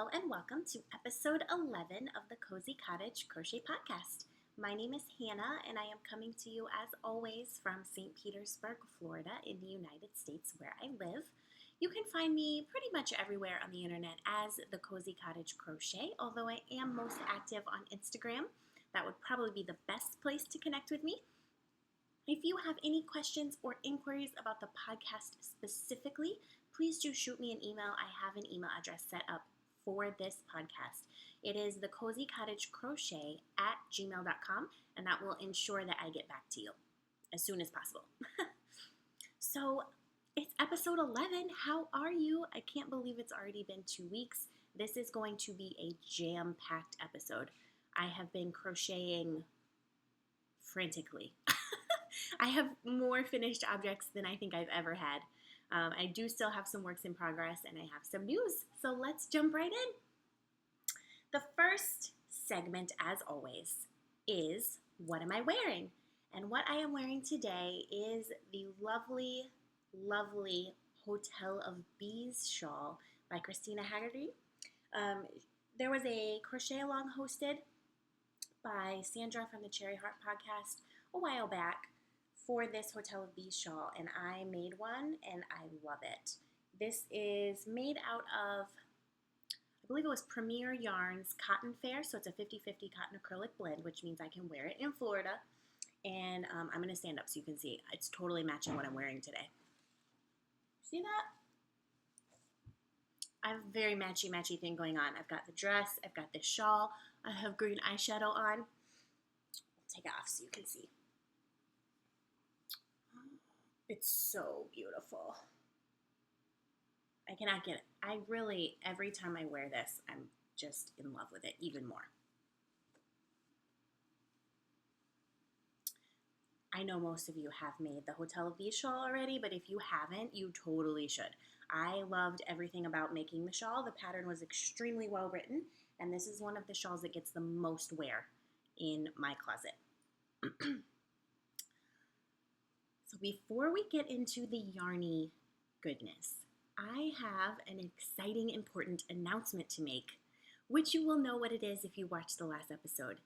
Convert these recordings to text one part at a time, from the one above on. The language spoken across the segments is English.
Hello and welcome to episode 11 of the Cozy Cottage Crochet Podcast. My name is Hannah and I am coming to you as always from St. Petersburg, Florida in the United States where I live. You can find me pretty much everywhere on the internet as the Cozy Cottage Crochet, although I am most active on Instagram. That would probably be the best place to connect with me. If you have any questions or inquiries about the podcast specifically, please do shoot me an email. I have an email address set up for this podcast. It is thecozycottagecrochet@gmail.com, and that will ensure that I get back to you as soon as possible. So it's episode 11. How are you? I can't believe it's already been 2 weeks. This is going to be a jam-packed episode. I have been crocheting frantically. I have more finished objects than I think I've ever had. I do still have some works in progress and I have some news, so let's jump right in. The first segment, as always, is what am I wearing? And what I am wearing today is the lovely, lovely Hotel of Bees shawl by Christina Haggerty. There was a crochet along hosted by Sandra from the Cherry Heart podcast a while back for this Hotel of Bees shawl, and I made one and I love it. This is made out of, I believe it was Premier Yarns Cotton Fair, so it's a 50-50 cotton acrylic blend, which means I can wear it in Florida. And I'm going to stand up so you can see. It's totally matching what I'm wearing today. See that? I have a very matchy thing going on. I've got the dress, I've got the shawl, I have green eyeshadow on. I'll take it off so you can see. It's so beautiful. I cannot get it. I really, every time I wear this, I'm just in love with it even more. I know most of you have made the Hotel of Bees shawl already, but if you haven't, you totally should. I loved everything about making the shawl. The pattern was extremely well written, and this is one of the shawls that gets the most wear in my closet. So before we get into the yarny goodness, I have an exciting, important announcement to make, which you will know what it is if you watched the last episode.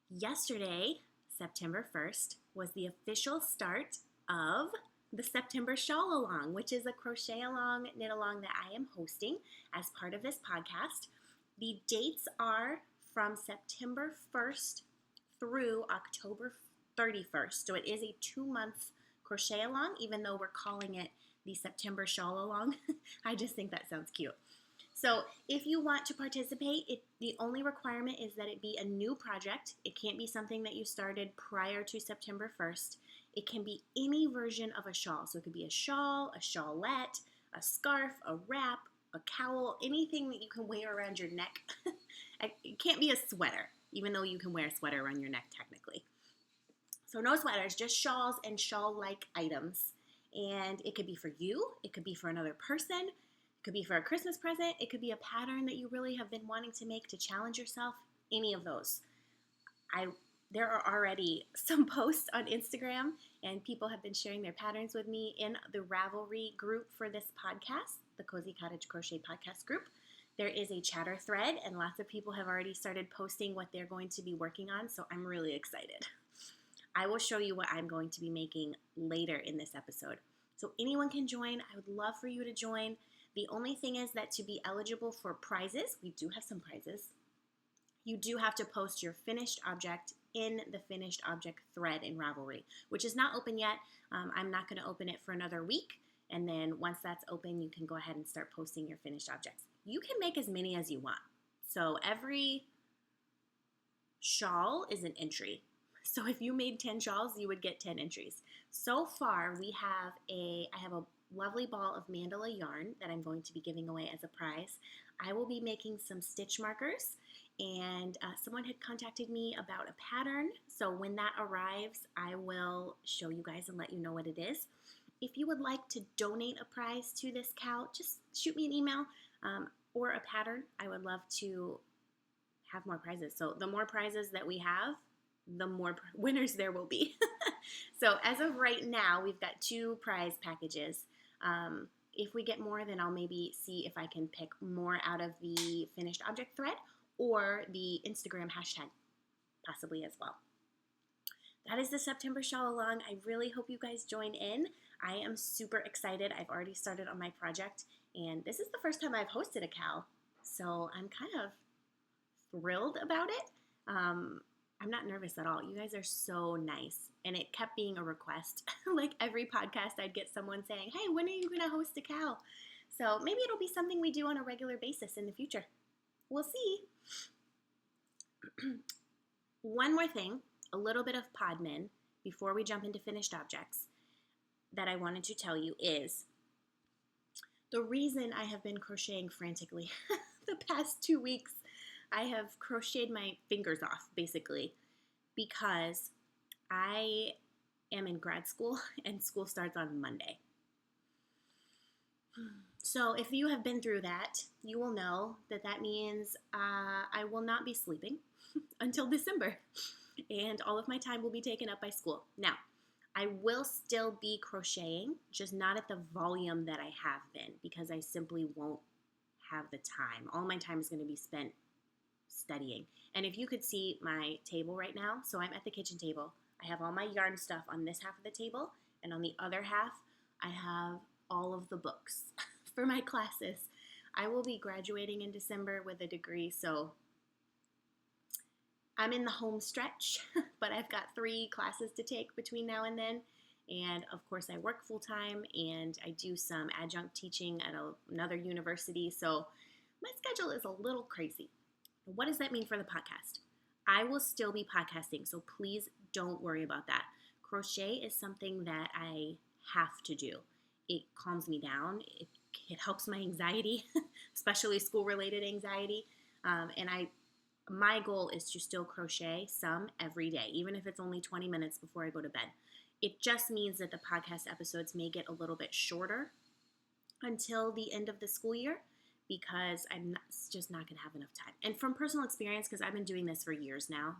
Yesterday, September 1st, was the official start of the September Shawl-along, which is a crochet along, knit along that I am hosting as part of this podcast. The dates are from September 1st through October 31st, so it is a 2-month crochet along, even though we're calling it the September Shawl-along. I just think that sounds cute. So if you want to participate, the only requirement is that it be a new project. It can't be something that you started prior to September 1st. It can be any version of a shawl. So it could be a shawl, a shawlette, a scarf, a wrap, a cowl, anything that you can wear around your neck. It can't be a sweater, even though you can wear a sweater around your neck technically. So no sweaters, just shawls and shawl-like items. And it could be for you, it could be for another person, it could be for a Christmas present, it could be a pattern that you really have been wanting to make to challenge yourself, any of those. There are already some posts on Instagram, and people have been sharing their patterns with me in the Ravelry group for this podcast, the Cozy Cottage Crochet Podcast group. There is a chatter thread, and lots of people have already started posting what they're going to be working on, so I'm really excited. I will show you what I'm going to be making later in this episode. So anyone can join. I would love for you to join. The only thing is that to be eligible for prizes, we do have some prizes. You do have to post your finished object in the finished object thread in Ravelry, which is not open yet. I'm not going to open it for another week. And then once that's open, you can go ahead and start posting your finished objects. You can make as many as you want. So every shawl is an entry. So if you made 10 shawls, you would get 10 entries. So far, I have a lovely ball of mandala yarn that I'm going to be giving away as a prize. I will be making some stitch markers, and someone had contacted me about a pattern. So when that arrives, I will show you guys and let you know what it is. If you would like to donate a prize to this CAL, just shoot me an email or a pattern. I would love to have more prizes. So the more prizes that we have, the more winners there will be. So as of right now, we've got 2 prize packages. If we get more, then I'll maybe see if I can pick more out of the finished object thread or the Instagram hashtag possibly as well. That is the September Shawl-along. I really hope you guys join in. I am super excited. I've already started on my project, and this is the first time I've hosted a CAL, so I'm kind of thrilled about it. I'm not nervous at all. You guys are so nice, and it kept being a request. Like every podcast, I'd get someone saying, hey, when are you going to host a CAL? So maybe it'll be something we do on a regular basis in the future. We'll see. One more thing, a little bit of podmin before we jump into finished objects that I wanted to tell you is the reason I have been crocheting frantically the past 2 weeks. I have crocheted my fingers off, basically, because I am in grad school and school starts on Monday. So if you have been through that, you will know that that means I will not be sleeping until December, and all of my time will be taken up by school. Now, I will still be crocheting, just not at the volume that I have been, because I simply won't have the time. All my time is going to be spent studying. And if you could see my table right now, so I'm at the kitchen table. I have all my yarn stuff on this half of the table, and on the other half, I have all of the books for my classes. I will be graduating in December with a degree, so I'm in the home stretch, but I've got 3 classes to take between now and then. And of course, I work full time, and I do some adjunct teaching at another university, so my schedule is a little crazy. What does that mean for the podcast? I will still be podcasting, so please don't worry about that. Crochet is something that I have to do. It calms me down. It helps my anxiety, especially school-related anxiety. My goal is to still crochet some every day, even if it's only 20 minutes before I go to bed. It just means that the podcast episodes may get a little bit shorter until the end of the school year, because I'm just not going to have enough time. And from personal experience, because I've been doing this for years now,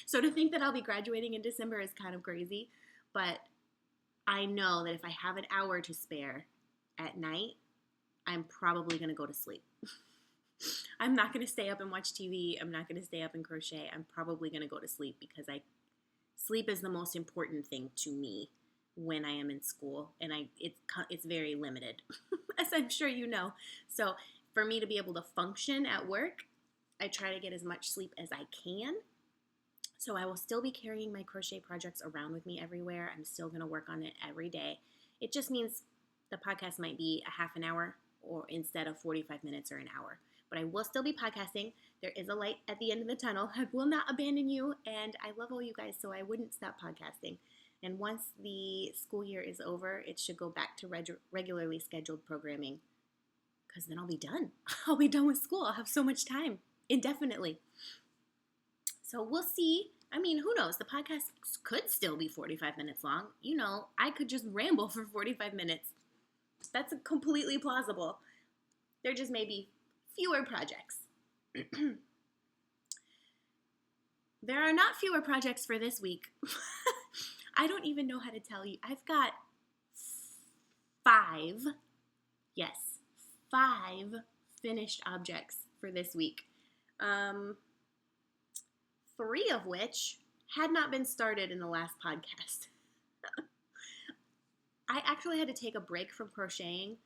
so to think that I'll be graduating in December is kind of crazy, but I know that if I have an hour to spare at night, I'm probably going to go to sleep. I'm not going to stay up and watch TV. I'm not going to stay up and crochet. I'm probably going to go to sleep, because sleep is the most important thing to me when I am in school, and it's very limited, as I'm sure you know. So for me to be able to function at work, I try to get as much sleep as I can. So I will still be carrying my crochet projects around with me everywhere. I'm still going to work on it every day. It just means the podcast might be a half an hour or instead of 45 minutes or an hour. But I will still be podcasting. There is a light at the end of the tunnel. I will not abandon you, and I love all you guys, so I wouldn't stop podcasting. And once the school year is over, it should go back to regularly scheduled programming, because then I'll be done. I'll be done with school. I'll have so much time, indefinitely. So we'll see. I mean, who knows? The podcast could still be 45 minutes long. You know, I could just ramble for 45 minutes. That's completely plausible. There just may be fewer projects. There are not fewer projects for this week. I don't even know how to tell you. I've got 5 finished objects for this week. 3 of which had not been started in the last podcast. I actually had to take a break from crocheting.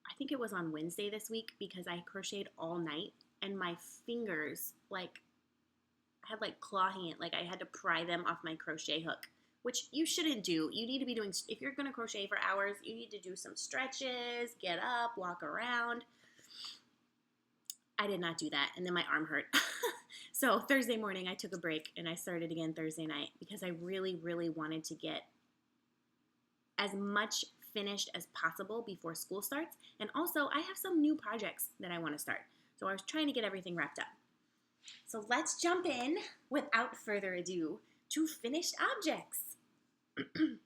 I think it was on Wednesday this week, because I crocheted all night, and my fingers, I had claw hand, I had to pry them off my crochet hook, which you shouldn't do. You need to be doing, if you're going to crochet for hours, you need to do some stretches, get up, walk around. I did not do that, and then my arm hurt. So Thursday morning, I took a break, and I started again Thursday night, because I really, really wanted to get as much finished as possible before school starts. And also, I have some new projects that I want to start. So I was trying to get everything wrapped up. So let's jump in, without further ado, to finished objects. The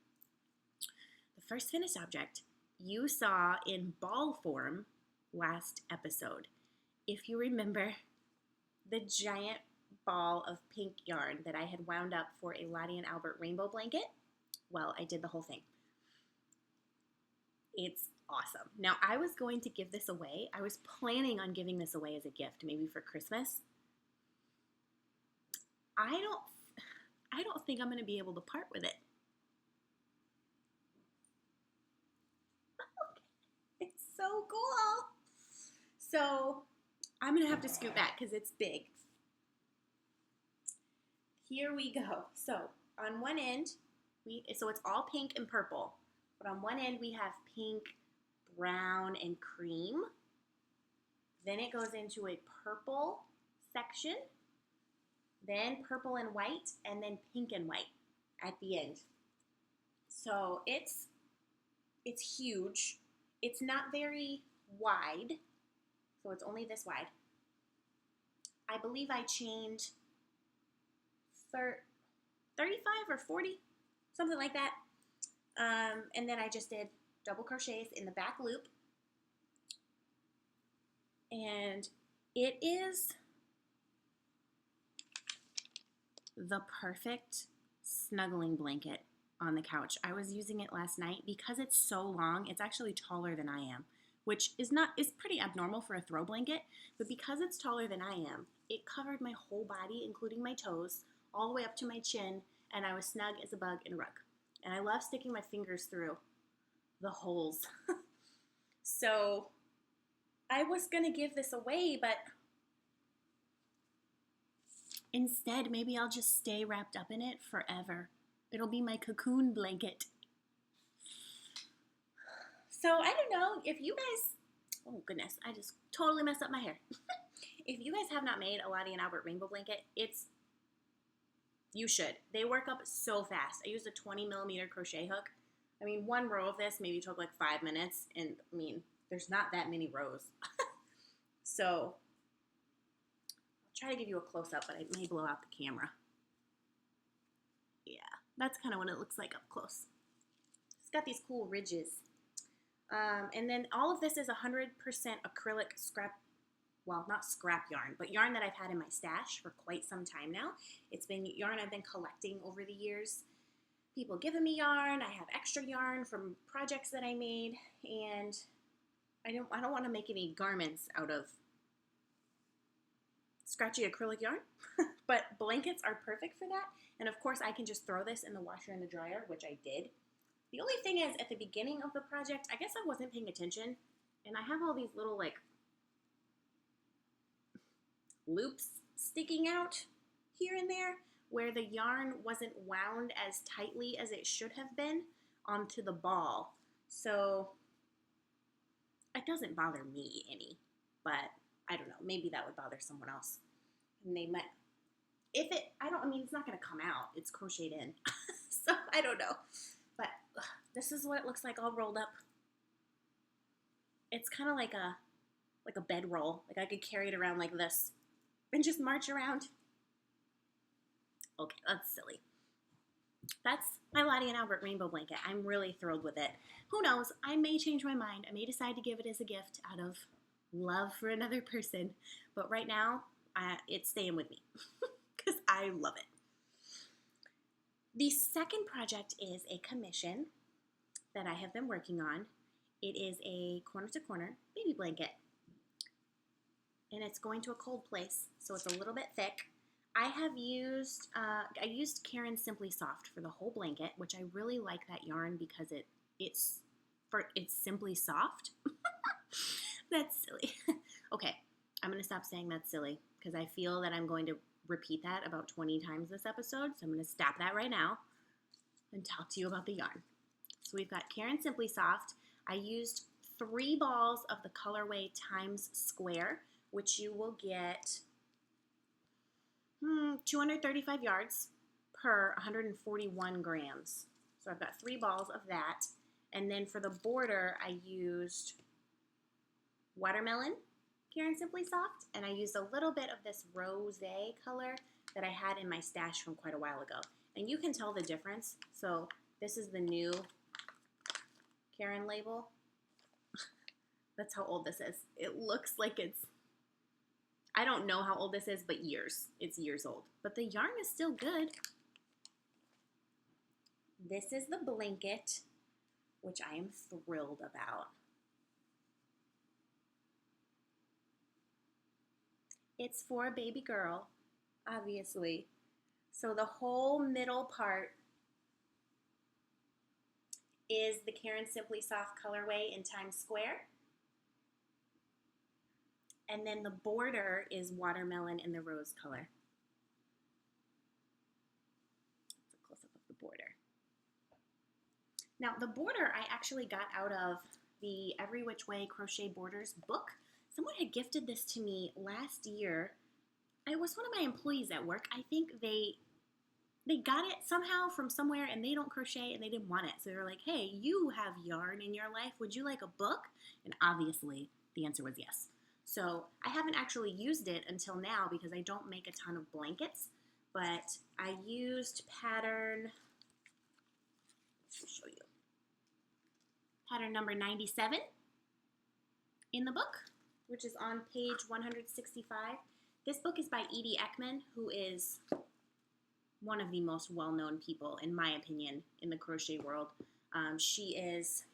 first finished object you saw in ball form last episode. If you remember, the giant ball of pink yarn that I had wound up for a Lottie and Albert rainbow blanket, well, I did the whole thing. It's awesome. Now, I was going to give this away. I was planning on giving this away as a gift, maybe for Christmas. I don't think I'm going to be able to part with it. It's so cool. So I'm going to have to scoot back because it's big. Here we go. So on one end, so it's all pink and purple. But on one end, we have pink, brown, and cream. Then it goes into a purple section. Then purple and white, and then pink and white at the end. So it's huge. It's not very wide, so it's only this wide. I believe I chained 35 or 40, something like that. And then I just did double crochets in the back loop. And it is the perfect snuggling blanket on the couch. I was using it last night because it's so long. It's actually taller than I am, which is pretty abnormal for a throw blanket, but because it's taller than I am, it covered my whole body, including my toes, all the way up to my chin, and I was snug as a bug in a rug. And I love sticking my fingers through the holes. So I was gonna give this away, but instead, maybe I'll just stay wrapped up in it forever. It'll be my cocoon blanket. So I don't know if you guys, oh goodness, I just totally messed up my hair. If you guys have not made a Lottie and Albert rainbow blanket, you should. They work up so fast. I used a 20mm crochet hook. I mean, one row of this maybe took like 5 minutes, and I mean, there's not that many rows. So try to give you a close-up, but I may blow out the camera. Yeah, that's kind of what it looks like up close. It's got these cool ridges. And then all of this is 100% acrylic scrap, well, not scrap yarn, but yarn that I've had in my stash for quite some time now. It's been yarn I've been collecting over the years. People giving me yarn. I have extra yarn from projects that I made, and I don't want to make any garments out of scratchy acrylic yarn, but blankets are perfect for that. And of course, I can just throw this in the washer and the dryer, which I did. The only thing is, at the beginning of the project, I guess I wasn't paying attention, and I have all these little, like, loops sticking out here and there, where the yarn wasn't wound as tightly as it should have been onto the ball. So it doesn't bother me any, but I don't know, maybe that would bother someone else. And they might, I mean, it's not going to come out. It's crocheted in. So I don't know. But this is what it looks like all rolled up. It's kind of like a bedroll. Like I could carry it around like this and just march around. Okay, that's silly. That's my Lottie and Albert rainbow blanket. I'm really thrilled with it. Who knows? I may change my mind. I may decide to give it as a gift out of love for another person. But right now, it's staying with me because I love it. The second project is a commission that I have been working on. It is a corner-to-corner baby blanket. And it's going to a cold place, so it's a little bit thick. I used Caron Simply Soft for the whole blanket, which I really like that yarn because it's simply soft. That's silly. Okay, I'm going to stop saying that's silly because I feel that I'm going to repeat that about 20 times this episode, so I'm going to stop that right now and talk to you about the yarn. So we've got Caron Simply Soft. I used 3 balls of the colorway Times Square, which you will get 235 yards per 141 grams. So I've got 3 balls of that. And then for the border, I used watermelon Caron Simply Soft, and I used a little bit of this rose color that I had in my stash from quite a while ago. And you can tell the difference. So this is the new Caron label. That's how old this is. It looks like I don't know how old this is, but years. It's years old. But the yarn is still good. This is the blanket, which I am thrilled about. It's for a baby girl, obviously. So the whole middle part is the Karen Simply Soft colorway in Times Square. And then the border is watermelon in the rose color. That's a close-up of the border. Now, the border I actually got out of the Every Which Way Crochet Borders book. Someone had gifted this to me last year. It was one of my employees at work. I think they got it somehow from somewhere and they don't crochet and they didn't want it. So they were like, hey, you have yarn in your life. Would you like a book? And obviously the answer was yes. So I haven't actually used it until now because I don't make a ton of blankets, but I used pattern, I'll show you, pattern number 97 in the book, which is on page 165. This book is by Edie Ekman, who is one of the most well-known people, in my opinion, in the crochet world. She is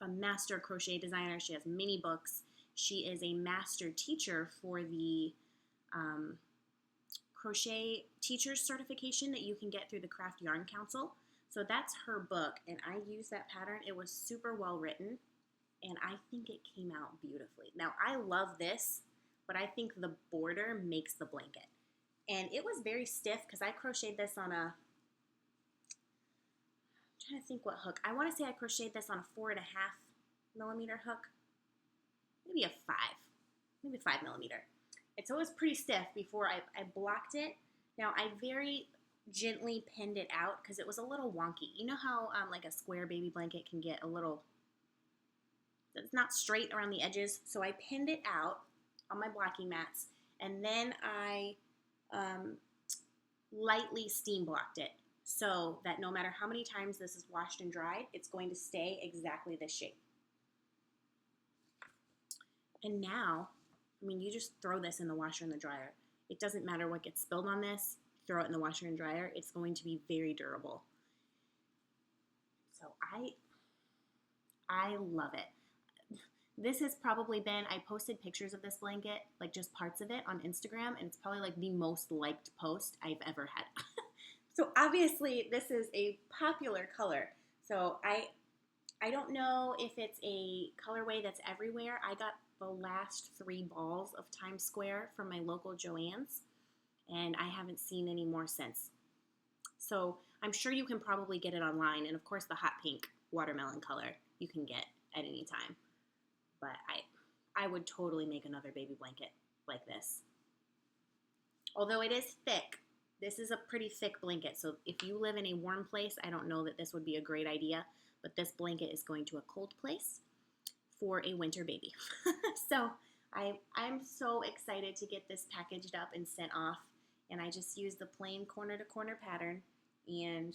a master crochet designer. She has many books. She is a master teacher for the crochet teacher's certification that you can get through the Craft Yarn Council. So that's her book, and I used that pattern. It was super well written, and I think it came out beautifully. Now, I love this, but I think the border makes the blanket. And it was very stiff because I crocheted this on a, I'm trying to think what hook. I want to say I crocheted this on a 4.5 millimeter hook. Maybe a 5 millimeter. And so it was pretty stiff before I blocked it. Now I very gently pinned it out because it was a little wonky. You know how like a square baby blanket can get a little, it's not straight around the edges. So I pinned it out on my blocking mats, and then I lightly steam blocked it so that no matter how many times this is washed and dried, it's going to stay exactly this shape. And now, I mean, you just throw this in the washer and the dryer. It doesn't matter what gets spilled on this. Throw it in the washer and dryer. It's going to be very durable. So I love it. This has probably been, I posted pictures of this blanket, like just parts of it on Instagram, and it's probably like the most liked post I've ever had. So obviously this is a popular color. So I don't know if it's a colorway that's everywhere. I got the last 3 balls of Times Square from my local Joann's, and I haven't seen any more since. So I'm sure you can probably get it online, and of course the hot pink watermelon color you can get at any time. But I would totally make another baby blanket like this. Although it is thick, this is a pretty thick blanket, so if you live in a warm place, I don't know that this would be a great idea, but this blanket is going to a cold place for a winter baby. So I'm so excited to get this packaged up and sent off, and I just used the plain corner to corner pattern, and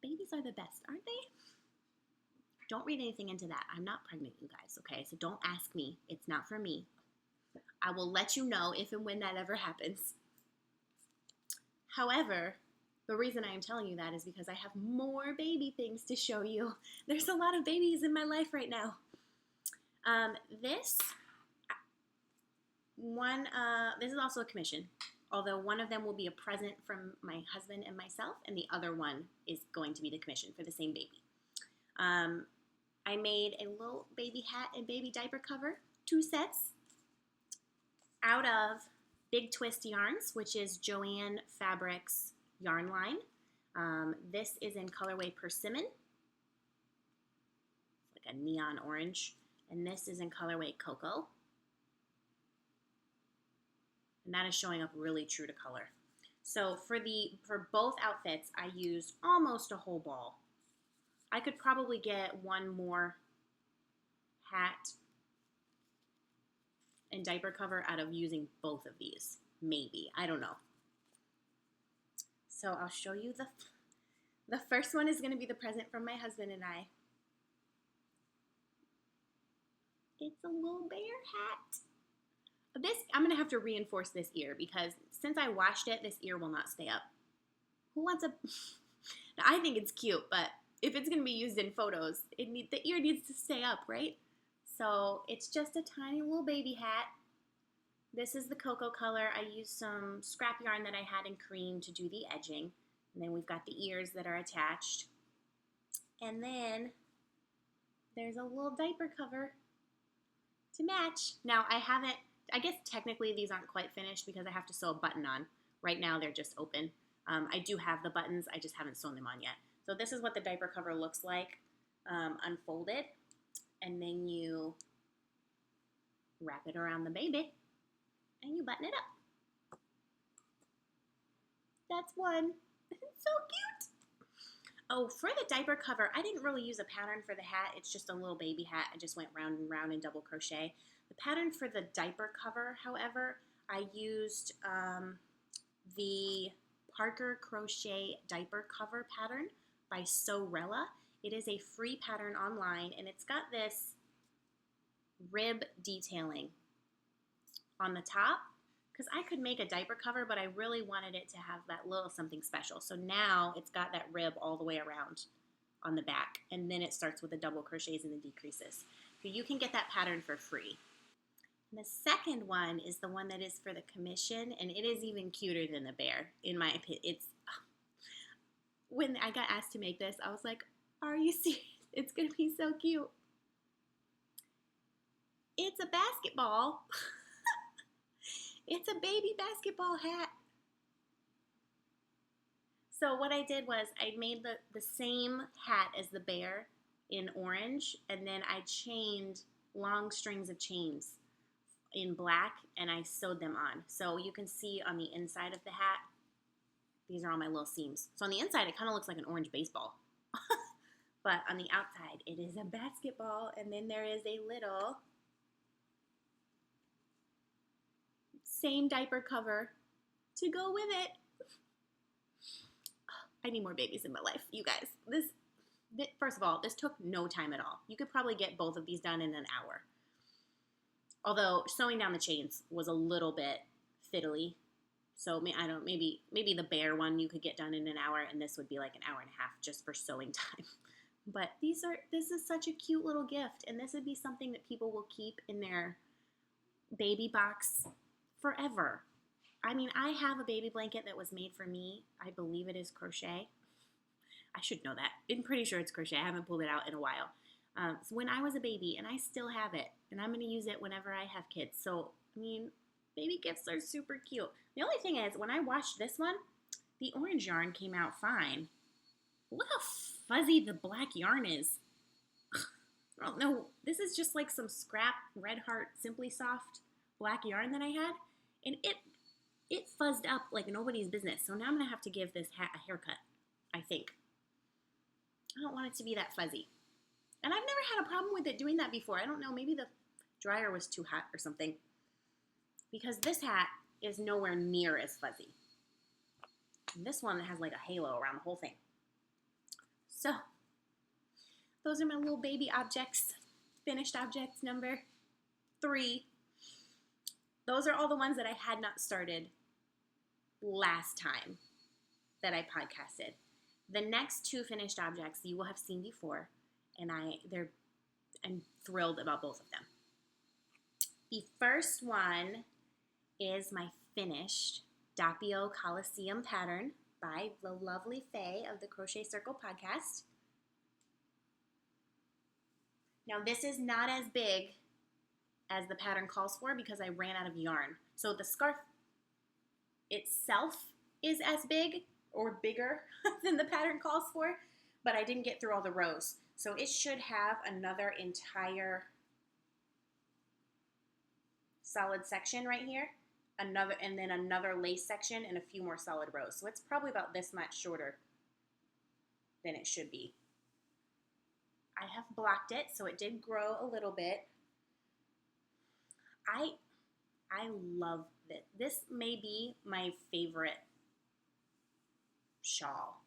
babies are the best, aren't they? Don't read anything into that. I'm not pregnant, you guys, okay? So don't ask me. It's not for me. I will let you know if and when that ever happens. However, the reason I am telling you that is because I have more baby things to show you. There's a lot of babies in my life right now. This is also a commission, although one of them will be a present from my husband and myself, and the other one is going to be the commission for the same baby. I made a little baby hat and baby diaper cover, 2 sets, out of Big Twist Yarns, which is Joann Fabrics yarn line. This is in colorway Persimmon. It's like a neon orange. And this is in colorway Cocoa. And that is showing up really true to color. So for both outfits, I used almost a whole ball. I could probably get one more hat and diaper cover out of using both of these. Maybe. I don't know. So I'll show you the first one is going to be the present from my husband and I. It's a little bear hat. This, I'm going to have to reinforce this ear because since I washed it, this ear will not stay up. Who wants a... Now, I think it's cute, but if it's going to be used in photos, the ear needs to stay up, right? So it's just a tiny little baby hat. This is the cocoa color. I used some scrap yarn that I had in cream to do the edging. And then we've got the ears that are attached. And then there's a little diaper cover to match. Now I guess technically these aren't quite finished because I have to sew a button on. Right now they're just open. I do have the buttons, I just haven't sewn them on yet. So this is what the diaper cover looks like unfolded. And then you wrap it around the baby and you button it up. That's one. It's so cute. Oh, for the diaper cover, I didn't really use a pattern for the hat. It's just a little baby hat. I just went round and round in double crochet. The pattern for the diaper cover, however, I used the Parker Crochet diaper cover pattern by Sewrella. It is a free pattern online, and it's got this rib detailing on the top, because I could make a diaper cover, but I really wanted it to have that little something special. So now it's got that rib all the way around on the back, and then it starts with the double crochets and the decreases. So you can get that pattern for free. And the second one is the one that is for the commission, and it is even cuter than the bear, in my opinion. When I got asked to make this, I was like, are you serious? It's going to be so cute. It's a basketball. It's a baby basketball hat. So what I did was I made the same hat as the bear in orange, and then I chained long strings of chains in black, and I sewed them on. So you can see on the inside of the hat, these are all my little seams. So on the inside, it kind of looks like an orange baseball. But on the outside, it is a basketball, and then there is a little same diaper cover to go with it. I need more babies in my life, you guys. This first of all, this took no time at all. You could probably get both of these done in an hour. Although sewing down the chains was a little bit fiddly. So maybe the bear one you could get done in an hour, and this would be like an hour and a half just for sewing time. But this is such a cute little gift, and this would be something that people will keep in their baby box forever. I mean, I have a baby blanket that was made for me. I believe it is crochet. I should know that. I'm pretty sure it's crochet. I haven't pulled it out in a while. So when I was a baby, and I still have it, and I'm going to use it whenever I have kids. So, I mean, baby gifts are super cute. The only thing is, when I washed this one, the orange yarn came out fine. Look how fuzzy the black yarn is. I don't know. This is just like some scrap Red Heart Simply Soft black yarn that I had, and it fuzzed up like nobody's business. So now I'm going to have to give this hat a haircut, I think. I don't want it to be that fuzzy. And I've never had a problem with it doing that before. I don't know, maybe the dryer was too hot or something. Because this hat is nowhere near as fuzzy. And this one has like a halo around the whole thing. So, those are my little baby objects. Finished objects number 3. Those are all the ones that I had not started last time that I podcasted. The next 2 finished objects you will have seen before, and I'm thrilled about both of them. The first one is my finished Doppio Colosseum pattern by the lovely Faye of the Crochet Circle podcast. Now this is not as big as the pattern calls for because I ran out of yarn. So the scarf itself is as big or bigger than the pattern calls for, but I didn't get through all the rows. So it should have another entire solid section right here, and then another lace section and a few more solid rows. So it's probably about this much shorter than it should be. I have blocked it, so it did grow a little bit. I love this. This may be my favorite shawl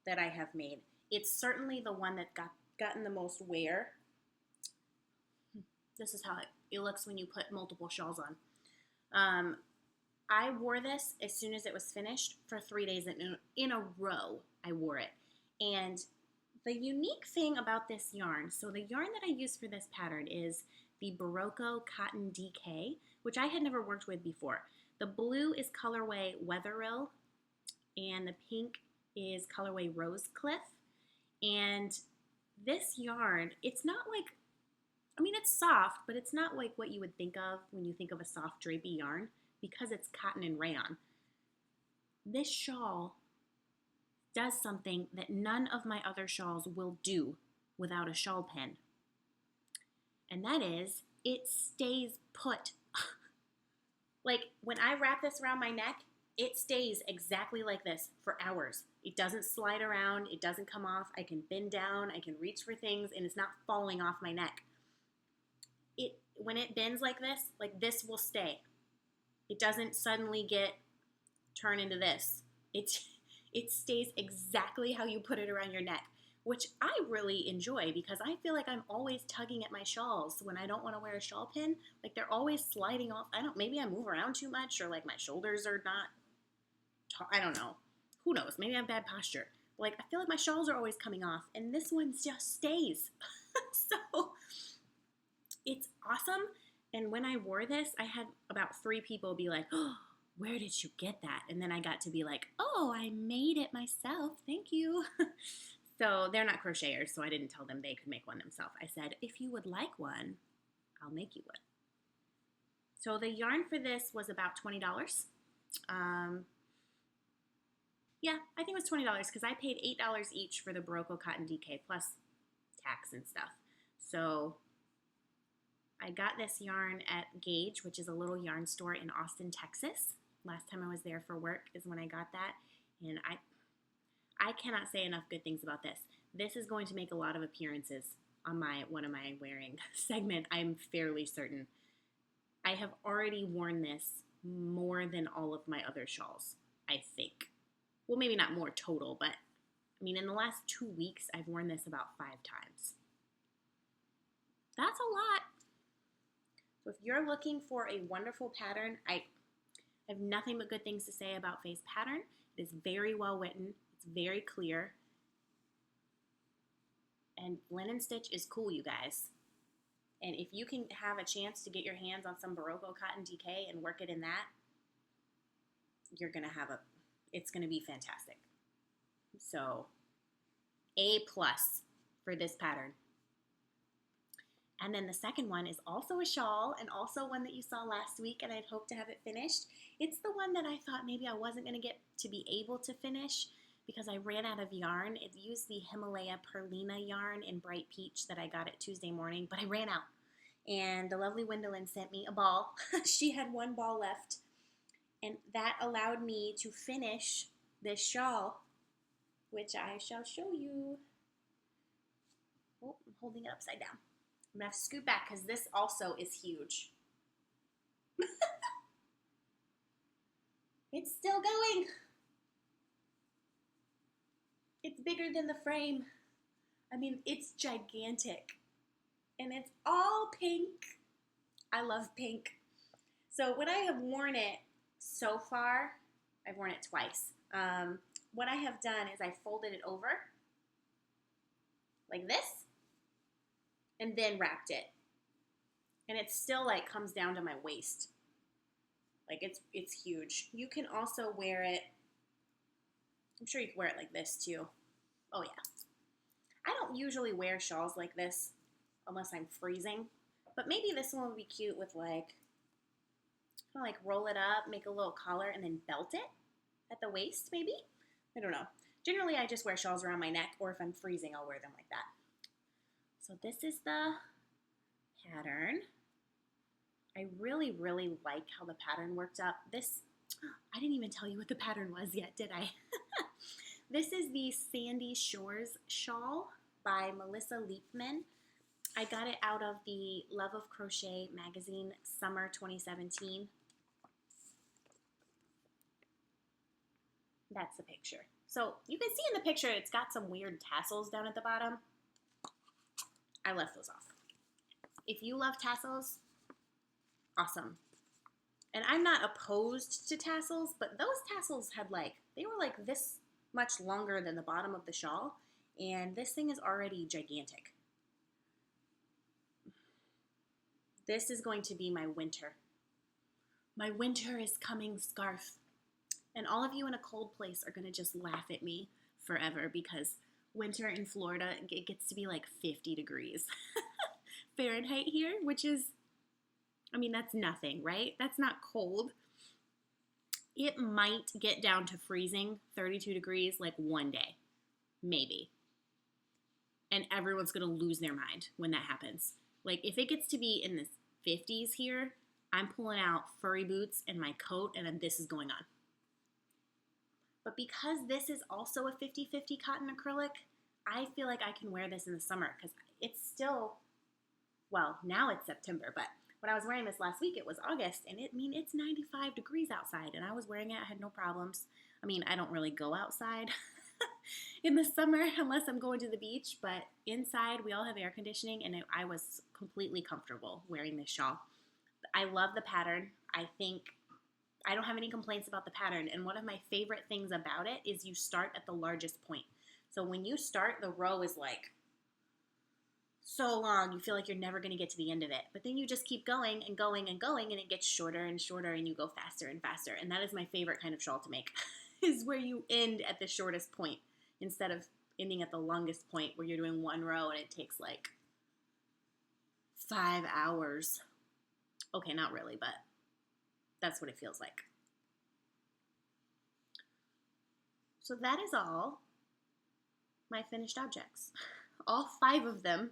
that I have made. It's certainly the one that gotten the most wear. This is how it looks when you put multiple shawls on. I wore this as soon as it was finished for 3 days in a row. I wore it. And The unique thing about this yarn, so the yarn that I use for this pattern is the Barocco Cotton DK, which I had never worked with before. The blue is colorway Weatherill, and the pink is colorway Rose Cliff. And this yarn, it's not like, I mean, it's soft, but it's not like what you would think of when you think of a soft drapey yarn because it's cotton and rayon. This shawl does something that none of my other shawls will do without a shawl pin. And that is, it stays put. Like, when I wrap this around my neck, it stays exactly like this for hours. It doesn't slide around, it doesn't come off. I can bend down, I can reach for things, and it's not falling off my neck. When it bends like this will stay. It doesn't suddenly turn into this. It stays exactly how you put it around your neck, which I really enjoy because I feel like I'm always tugging at my shawls when I don't want to wear a shawl pin. Like they're always sliding off. Maybe I move around too much or like my shoulders are not, I don't know. Who knows? Maybe I have bad posture. Like I feel like my shawls are always coming off and this one just stays. So it's awesome. And when I wore this, I had about 3 people be like, oh, where did you get that? And then I got to be like, oh, I made it myself. Thank you. So they're not crocheters, so I didn't tell them they could make one themselves. I said, if you would like one, I'll make you one. So the yarn for this was about $20. Yeah, I think it was $20 because I paid $8 each for the Barocco Cotton DK plus tax and stuff. So I got this yarn at Gauge, which is a little yarn store in Austin, Texas. Last time I was there for work is when I got that. And I cannot say enough good things about this. This is going to make a lot of appearances on one of my wearing segment, I'm fairly certain. I have already worn this more than all of my other shawls, I think. Well, maybe not more total, but I mean, in the last 2 weeks, I've worn this about 5 times. That's a lot. So if you're looking for a wonderful pattern, I have nothing but good things to say about Faye's pattern. It is very well written. It's very clear. And linen stitch is cool, you guys. And if you can have a chance to get your hands on some Barocco Cotton DK and work it in that, you're going to have it's going to be fantastic. So, A+ for this pattern. And then the second one is also a shawl and also one that you saw last week and I'd hoped to have it finished. It's the one that I thought maybe I wasn't going to get to be able to finish because I ran out of yarn. It used the Himalaya Perlina yarn in Bright Peach that I got at Tuesday morning, but I ran out. And the lovely Wendelin sent me a ball. She had 1 ball left. And that allowed me to finish this shawl, which I shall show you. Oh, I'm holding it upside down. I'm going to have to scoot back because this also is huge. It's still going. It's bigger than the frame. I mean, it's gigantic. And it's all pink. I love pink. So when I have worn it so far, I've worn it twice. What I have done is I folded it over like this. And then wrapped it. And it still like comes down to my waist. Like it's huge. You can also wear it, I'm sure you can wear it like this too. Oh yeah. I don't usually wear shawls like this unless I'm freezing. But maybe this one would be cute with like, kind of like roll it up, make a little collar, and then belt it at the waist maybe? I don't know. Generally I just wear shawls around my neck, or if I'm freezing I'll wear them like that. So this is the pattern. I really, really like how the pattern worked up. I didn't even tell you what the pattern was yet, did I? This is the Sandy Shores Shawl by Melissa Leapman. I got it out of the Love of Crochet magazine, summer 2017. That's the picture. So you can see in the picture it's got some weird tassels down at the bottom. I left those off. If you love tassels, awesome. And I'm not opposed to tassels, but those tassels had they were like this much longer than the bottom of the shawl, And this thing is already gigantic. This is going to be my winter. My winter is coming scarf. And all of you in a cold place are going to just laugh at me forever because winter in Florida, it gets to be like 50 degrees Fahrenheit here, which is, I mean, that's nothing, right? That's not cold. It might get down to freezing, 32 degrees, like one day, maybe. And everyone's going to lose their mind when that happens. Like, if it gets to be in the 50s here, I'm pulling out furry boots and my coat, and then this is going on. But because this is also a 50-50 cotton acrylic, I feel like I can wear this in the summer because it's still, well, now it's September, but when I was wearing this last week, it was August, and it's 95 degrees outside, and I was wearing it. I had no problems. I mean, I don't really go outside in the summer unless I'm going to the beach, but inside we all have air conditioning, and I was completely comfortable wearing this shawl. I love the pattern. I think I don't have any complaints about the pattern, and one of my favorite things about it is you start at the largest point. So when you start, the row is like so long, you feel like you're never going to get to the end of it. But then you just keep going and going and going, and it gets shorter and shorter, and you go faster and faster. And that is my favorite kind of shawl to make, is where you end at the shortest point instead of ending at the longest point where you're doing one row and it takes like 5 hours. Okay, not really, but that's what it feels like. So that is all my finished objects. All 5 of them.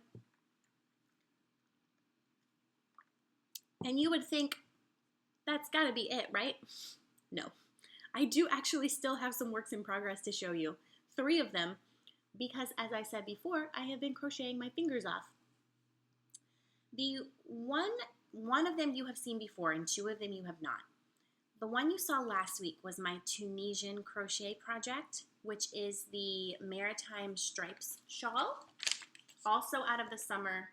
And you would think that's gotta be it, right? No. I do actually still have some works in progress to show you. 3 of them, because as I said before, I have been crocheting my fingers off. The one of them you have seen before, and 2 of them you have not. The one you saw last week was my Tunisian crochet project, which is the Maritime Stripes shawl, also out of the Summer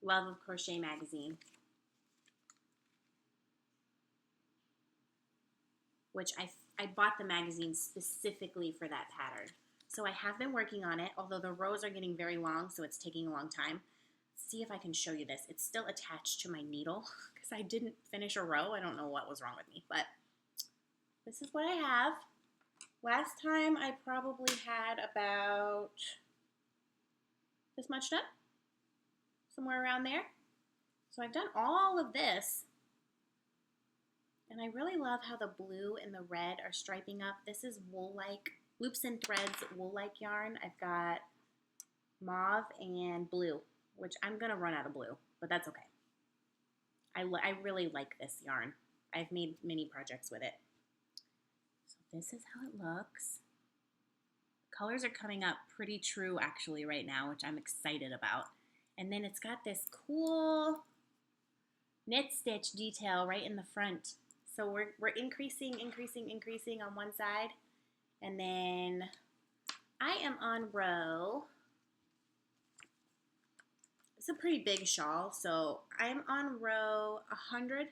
Love of Crochet magazine, which I bought the magazine specifically for that pattern. So I have been working on it, although the rows are getting very long, so it's taking a long time. Let's see if I can show you this. It's still attached to my needle because I didn't finish a row. I don't know what was wrong with me, but this is what I have. Last time I probably had about this much done, somewhere around there. So I've done all of this, and I really love how the blue and the red are striping up. This is wool-like, loops and threads wool-like yarn. I've got mauve and blue, which I'm gonna run out of blue, but that's okay. I really like this yarn. I've made many projects with it. So this is how it looks. Colors are coming up pretty true actually right now, which I'm excited about. And then it's got this cool knit stitch detail right in the front. So we're increasing on one side. And then I am on row, it's a pretty big shawl, so I'm on row 100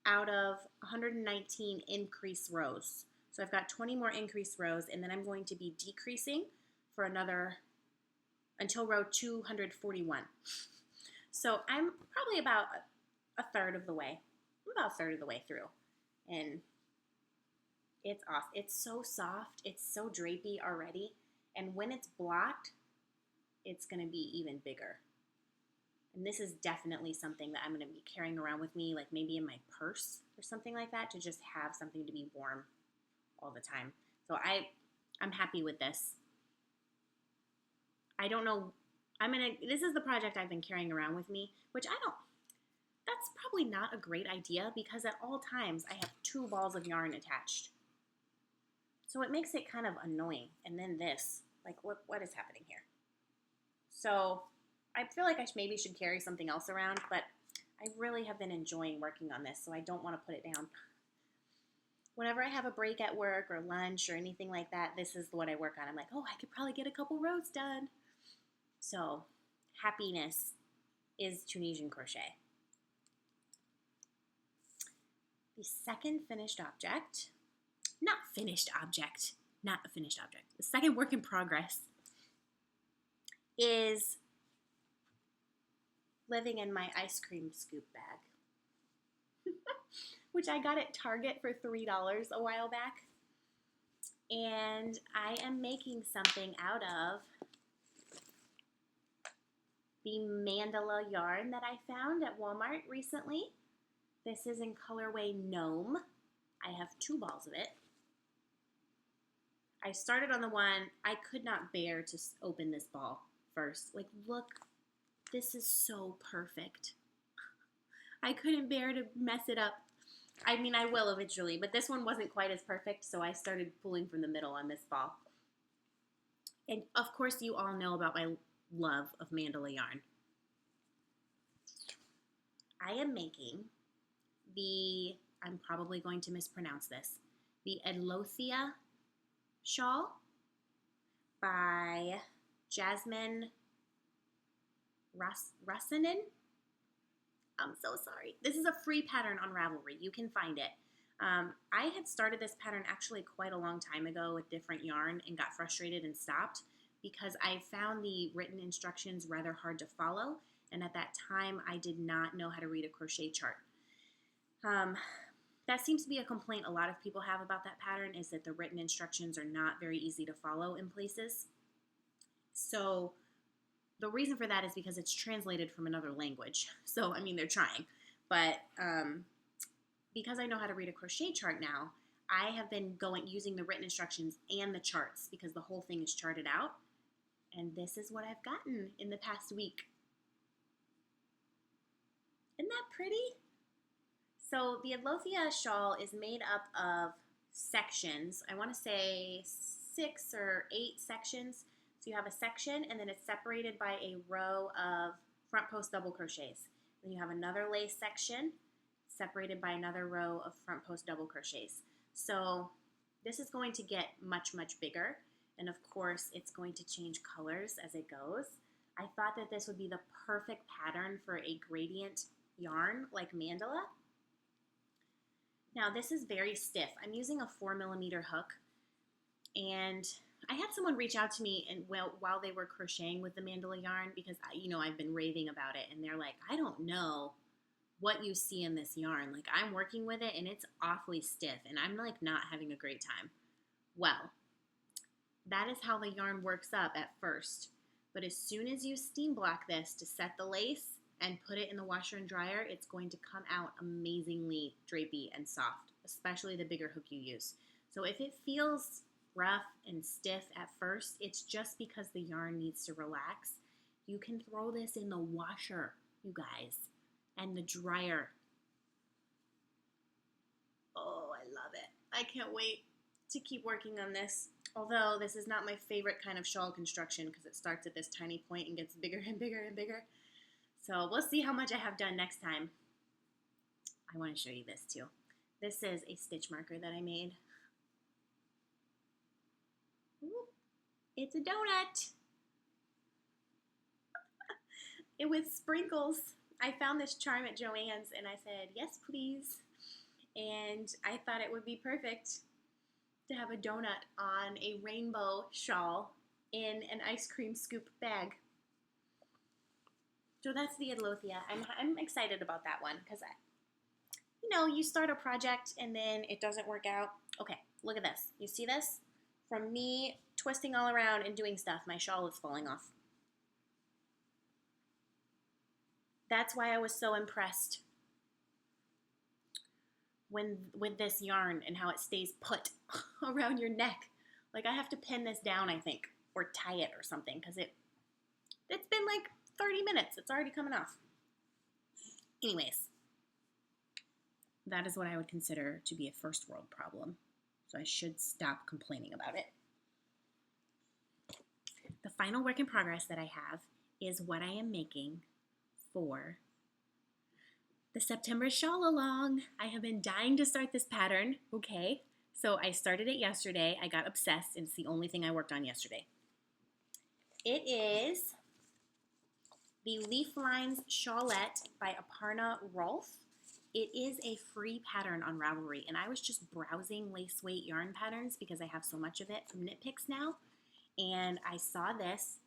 out of 119 increase rows. So I've got 20 more increase rows, and then I'm going to be decreasing for another, until row 241. So I'm probably about a third of the way. I'm about a third of the way through. And it's awesome. It's so soft. It's so drapey already. And when it's blocked, it's going to be even bigger. And this is definitely something that I'm going to be carrying around with me, like maybe in my purse or something like that, to just have something to be warm all the time. So I'm happy with this. I don't know, this is the project I've been carrying around with me, which that's probably not a great idea because at all times I have 2 balls of yarn attached. So it makes it kind of annoying. And then this, like what is happening here? So I feel like I maybe should carry something else around, but I really have been enjoying working on this, so I don't want to put it down. Whenever I have a break at work or lunch or anything like that, this is what I work on. I'm like, oh, I could probably get a couple rows done. So happiness is Tunisian crochet. The second finished object, not a finished object, the second work in progress is living in my ice cream scoop bag, which I got at Target for $3 a while back. And I am making something out of the mandala yarn that I found at Walmart recently. This is in colorway Gnome. I have 2 balls of it. I started on the one, I could not bear to open this ball first. Like, look, this is so perfect. I couldn't bear to mess it up. I mean, I will eventually, but this one wasn't quite as perfect, so I started pulling from the middle on this ball. And of course, you all know about my love of mandala yarn. I am making I'm probably going to mispronounce this, the Alafia Shawl by Jasmine Rasanen. I'm so sorry. This is a free pattern on Ravelry. You can find it. I had started this pattern actually quite a long time ago with different yarn and got frustrated and stopped because I found the written instructions rather hard to follow, and at that time I did not know how to read a crochet chart. That seems to be a complaint a lot of people have about that pattern, is that the written instructions are not very easy to follow in places. So the reason for that is because it's translated from another language. So, I mean, they're trying. But because I know how to read a crochet chart now, I have been using the written instructions and the charts because the whole thing is charted out. And this is what I've gotten in the past week. Isn't that pretty? So the Alafia shawl is made up of sections. I want to say 6 or 8 sections. So you have a section, and then it's separated by a row of front post double crochets. Then you have another lace section separated by another row of front post double crochets. So this is going to get much, much bigger. And of course, it's going to change colors as it goes. I thought that this would be the perfect pattern for a gradient yarn like mandala. Now this is very stiff. I'm using a 4mm hook, and I had someone reach out to me and while they were crocheting with the mandala yarn, because I've been raving about it, and they're like, I don't know what you see in this yarn. Like, I'm working with it and it's awfully stiff, and I'm like not having a great time. Well, that is how the yarn works up at first. But as soon as you steam block this to set the lace and put it in the washer and dryer, it's going to come out amazingly drapey and soft, especially the bigger hook you use. So if it feels rough and stiff at first, it's just because the yarn needs to relax. You can throw this in the washer, you guys, and the dryer. Oh, I love it. I can't wait to keep working on this. Although this is not my favorite kind of shawl construction because it starts at this tiny point and gets bigger and bigger and bigger. So we'll see how much I have done next time. I want to show you this too. This is a stitch marker that I made. Ooh, it's a donut. It with sprinkles. I found this charm at Joann's and I said, yes, please. And I thought it would be perfect to have a donut on a rainbow shawl in an ice cream scoop bag. So that's the Alafia. I'm excited about that one because, you start a project and then it doesn't work out. Okay, look at this. You see this? From me twisting all around and doing stuff, my shawl is falling off. That's why I was so impressed with this yarn and how it stays put around your neck. Like, I have to pin this down, I think, or tie it or something, because it's been like 30 minutes. It's already coming off. Anyways, that is what I would consider to be a first world problem. So I should stop complaining about it. The final work in progress that I have is what I am making for the September Shawl-along. I have been dying to start this pattern, okay? So I started it yesterday. I got obsessed, and it's the only thing I worked on yesterday. It is the Leaf Lines Shawlette by Aparna Rolfe. It is a free pattern on Ravelry, and I was just browsing lace weight yarn patterns because I have so much of it from Knit Picks now, and I saw this,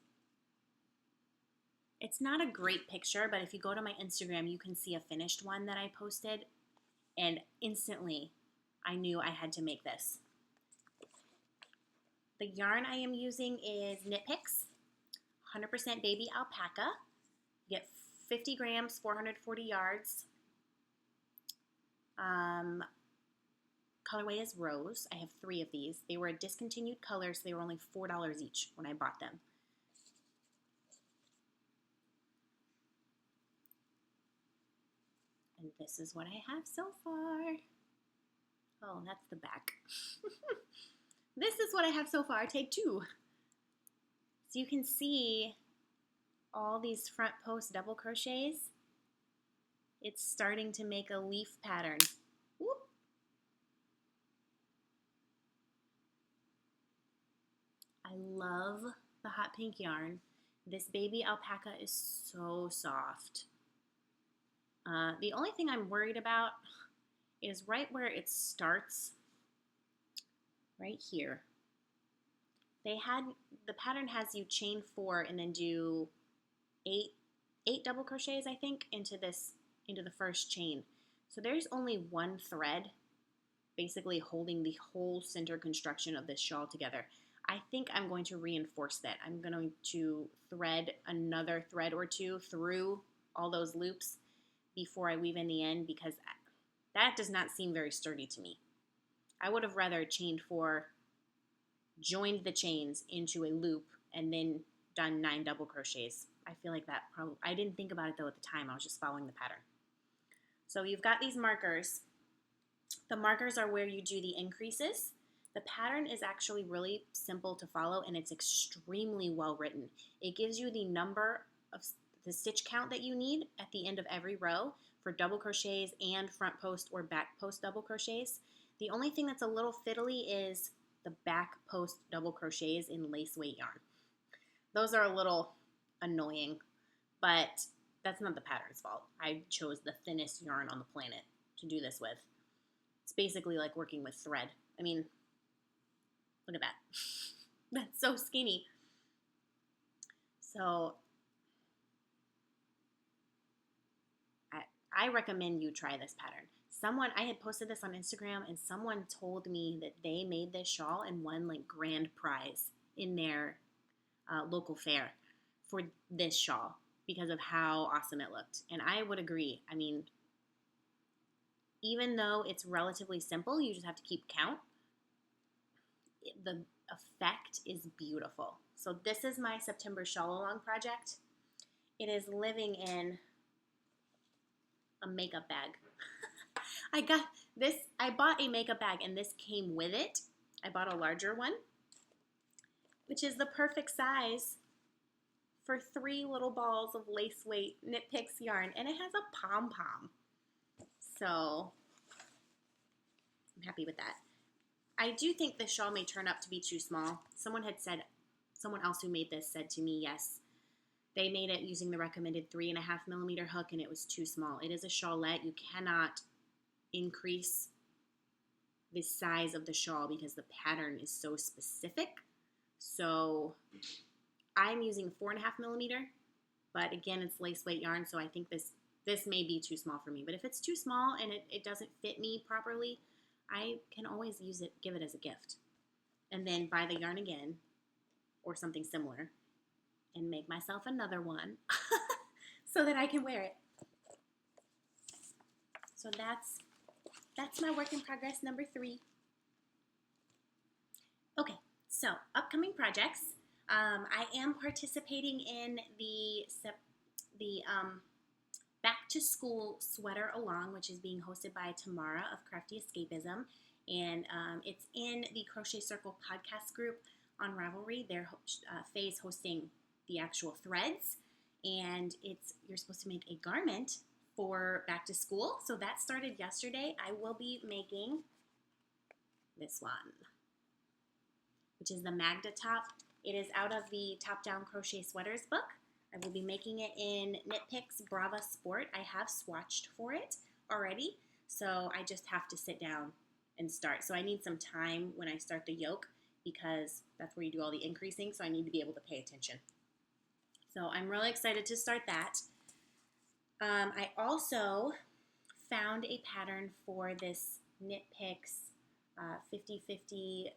It's not a great picture, but if you go to my Instagram, you can see a finished one that I posted, and instantly I knew I had to make this. The yarn I am using is Knit Picks, 100% baby alpaca. You get 50 grams, 440 yards. Colorway is rose. I have 3 of these. They were a discontinued color, so they were only $4 each when I bought them. And this is what I have so far. Oh, that's the back. This is what I have so far, take 2. So you can see all these front post double crochets. It's starting to make a leaf pattern. Whoop. I love the hot pink yarn. This baby alpaca is so soft. The only thing I'm worried about is right where it starts, right here. The pattern has you chain 4 and then do 8 double crochets, I think, into the first chain. So there's only 1 thread basically holding the whole center construction of this shawl together. I think I'm going to reinforce that. I'm going to thread another thread or 2 through all those loops before I weave in the end, because that does not seem very sturdy to me. I would have rather chained 4, joined the chains into a loop, and then done 9 double crochets. I feel like that probably, I didn't think about it though at the time, I was just following the pattern. So you've got these markers. The markers are where you do the increases. The pattern is actually really simple to follow, and it's extremely well written. It gives you the number of the stitch count that you need at the end of every row for double crochets and front post or back post double crochets. The only thing that's a little fiddly is the back post double crochets in lace weight yarn. Those are a little annoying, but that's not the pattern's fault. I chose the thinnest yarn on the planet to do this with. It's basically like working with thread. I mean, look at that. That's so skinny. So I recommend you try this pattern. I had posted this on Instagram, and someone told me that they made this shawl and won like grand prize in their local fair for this shawl because of how awesome it looked. And I would agree. I mean, even though it's relatively simple, you just have to keep count, the effect is beautiful. So this is my September Shawl-along project. It is living in a makeup bag. I bought a makeup bag, and this came with it. I bought a larger one, which is the perfect size for 3 little balls of lace weight Knit Picks yarn, and it has a pom-pom. So I'm happy with that. I do think this shawl may turn up to be too small. Someone else who made this said to me, yes, they made it using the recommended 3.5mm hook, and it was too small. It is a shawlette. You cannot increase the size of the shawl because the pattern is so specific. So I'm using 4.5mm, but again, it's lace weight yarn, so I think this may be too small for me. But if it's too small and it doesn't fit me properly, I can always use it, give it as a gift, and then buy the yarn again or something similar and make myself another one so that I can wear it. So that's my work in progress number 3. Okay, so upcoming projects. I am participating in the Back to School Sweater Along, which is being hosted by Tamara of Crafty Escapism, and it's in the Crochet Circle podcast group on Ravelry. They're Faye's hosting the actual threads, and you're supposed to make a garment for back to school. So that started yesterday. I will be making this one, which is the Magda top. It is out of the Top Down Crochet Sweaters book. I will be making it in Knit Picks Brava Sport. I have swatched for it already, so I just have to sit down and start. So I need some time when I start the yoke because that's where you do all the increasing, so I need to be able to pay attention. So I'm really excited to start that. I also found a pattern for this Knit Picks 50/50.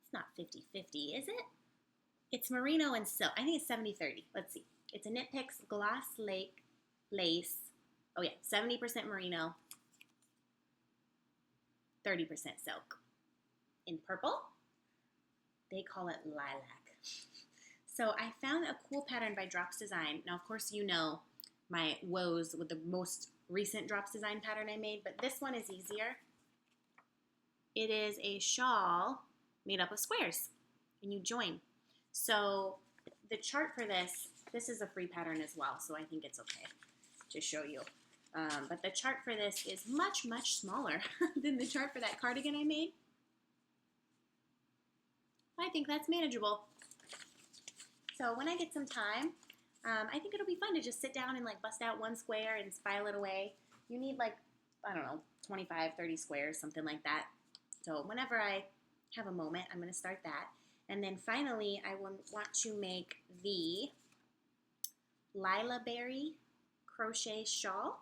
It's not 50/50, is it? It's merino and silk. I think it's 70/30. Let's see. It's a Knit Picks gloss lace. Oh yeah, 70% merino, 30% silk. In purple, they call it lilac. So I found a cool pattern by Drops Design. Now, of course, you know my woes with the most recent Drops Design pattern I made, but this one is easier. It is a shawl made up of squares, and you join. So the chart for this is a free pattern as well, so I think it's okay to show you. But the chart for this is much, much smaller than the chart for that cardigan I made. I think that's manageable. So when I get some time, I think it'll be fun to just sit down and like bust out one square and file it away. You need like, I don't know, 25, 30 squares, something like that. So whenever I have a moment, I'm going to start that. And then finally, I want to make the Lila Berry Crochet Shawl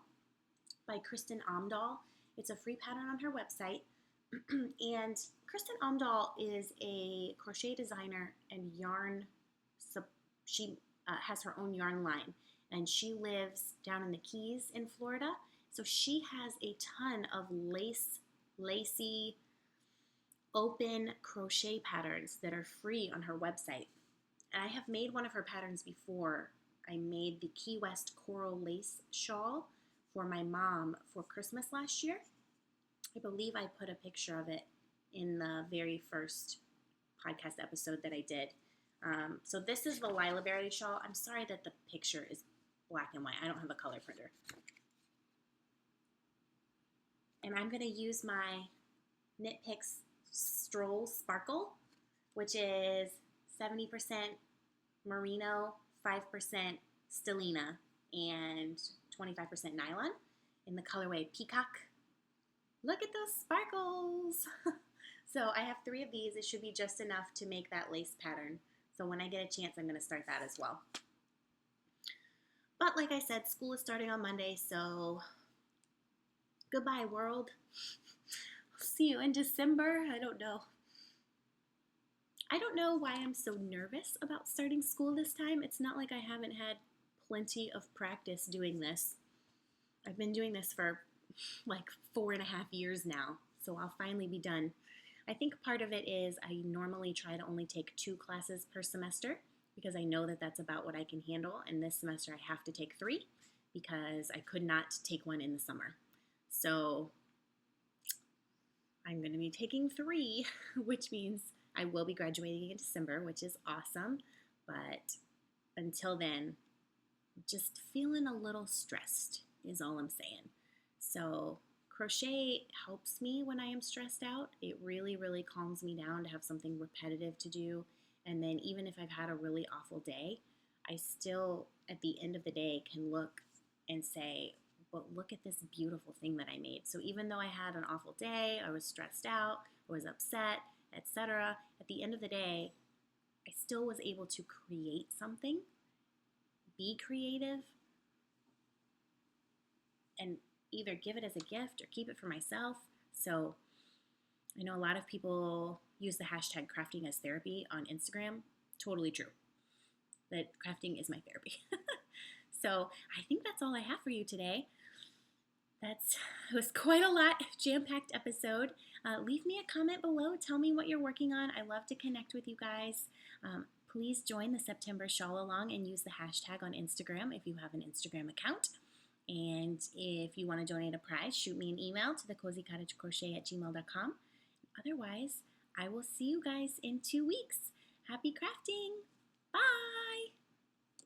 by Kristen Omdahl. It's a free pattern on her website. And Kristen Omdahl is a crochet designer and yarn. She has her own yarn line, and she lives down in the Keys in Florida. So she has a ton of lacy, open crochet patterns that are free on her website. And I have made one of her patterns before. I made the Key West Coral Lace Shawl for my mom for Christmas last year. I believe I put a picture of it in the very first podcast episode that I did. So this is the Lila Berry shawl. I'm sorry that the picture is black and white. I don't have a color printer. And I'm going to use my Knit Picks Stroll Sparkle, which is 70% merino, 5% stellina, and 25% nylon in the colorway Peacock. Look at those sparkles! So I have 3 of these. It should be just enough to make that lace pattern. So when I get a chance, I'm going to start that as well. But like I said, school is starting on Monday, so goodbye, world. I'll see you in December. I don't know. I don't know why I'm so nervous about starting school this time. It's not like I haven't had plenty of practice doing this. I've been doing this for like 4.5 years now, so I'll finally be done. I think part of it is I normally try to only take 2 classes per semester because I know that that's about what I can handle, and this semester I have to take 3 because I could not take one in the summer. So I'm going to be taking 3, which means I will be graduating in December, which is awesome, but until then, just feeling a little stressed is all I'm saying. So crochet helps me when I am stressed out. It really, really calms me down to have something repetitive to do. And then even if I've had a really awful day, I still, at the end of the day, can look and say, well, look at this beautiful thing that I made. So even though I had an awful day, I was stressed out, I was upset, etc., at the end of the day, I still was able to create something, be creative, and either give it as a gift or keep it for myself. So I know a lot of people use the hashtag crafting as therapy on Instagram. Totally true. That crafting is my therapy. So I think that's all I have for you today. It was quite a lot, jam-packed episode. Leave me a comment below. Tell me what you're working on. I love to connect with you guys. Please join the September Shawl-along and use the hashtag on Instagram if you have an Instagram account. And if you want to donate a prize, shoot me an email to thecozycottagecrochet@gmail.com. Otherwise, I will see you guys in 2 weeks. Happy crafting! Bye!